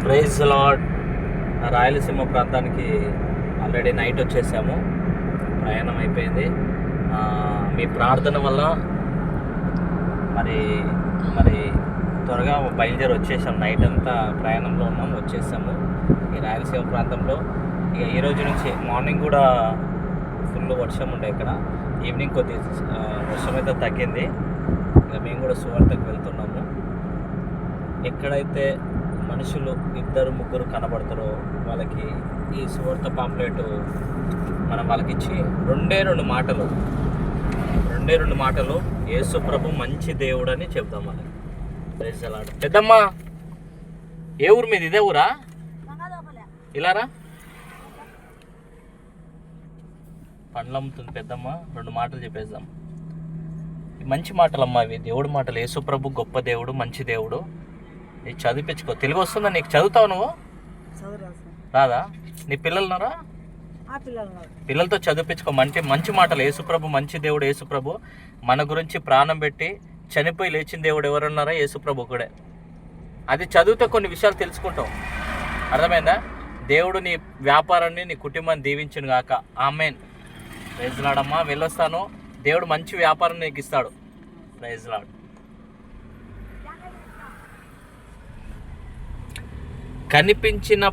Praise lord. Rayalaseema ప్రాంతానికి already night వచ్చేసాము, ప్రయాణం అయిపోయింది. మీ ప్రార్థన వల్ల మరి త్వరగా బయలుదేరి వచ్చేసాం. నైట్ అంతా ప్రయాణంలో ఉన్నాము, వచ్చేసాము ఈ రాయలసీమ ప్రాంతంలో. ఇక ఈరోజు నుంచి మార్నింగ్ కూడా ఫుల్ వర్షం ఉండే ఇక్కడ, ఈవినింగ్ కొద్ది వర్షం అయితే తగ్గింది. ఇక మేము కూడా సువార్తకు వెళ్తున్నాము. ఎక్కడైతే మనుషులు 2-3 కనబడతారో వాళ్ళకి ఈ సువార్త పాంప్లెట్ మనం వాళ్ళకి ఇచ్చి రెండే రెండు మాటలు యేసు ప్రభు మంచి దేవుడు అని చెప్దాం వాళ్ళకి. పెద్దమ్మ, ఏ ఊరు మీది? ఇదే ఊరా? ఇలారా పండ్లు అమ్ముతుంది పెద్దమ్మ. 2 మాటలు చెప్పేద్దాం. మంచి మాటలమ్మా ఇవి, దేవుడు మాటలు. యేసు ప్రభు గొప్ప దేవుడు, మంచి దేవుడు. ఇది చదివించుకో. తెలుగు వస్తుందా నీకు? చదువుతావు నువ్వు? రాదా? నీ పిల్లలు ఉన్నారా? పిల్లలతో చదివించుకో. మంచి మాటలు. యేసుప్రభు మంచి దేవుడు. యేసుప్రభు మన గురించి ప్రాణం పెట్టి చనిపోయి లేచిన దేవుడు ఎవరున్నారా? యేసుప్రభు ఒకడే. అది చదివితే కొన్ని విషయాలు తెలుసుకుంటాం. అర్థమైందా? దేవుడు నీ వ్యాపారాన్ని, నీ కుటుంబాన్ని దీవించును గాక. ఆమేన్. ప్రైజ్ లార్డ్ అమ్మా. వెళ్ళొస్తాను. దేవుడు మంచి వ్యాపారం నీకు ఇస్తాడు. Praise lord. కనిపించిన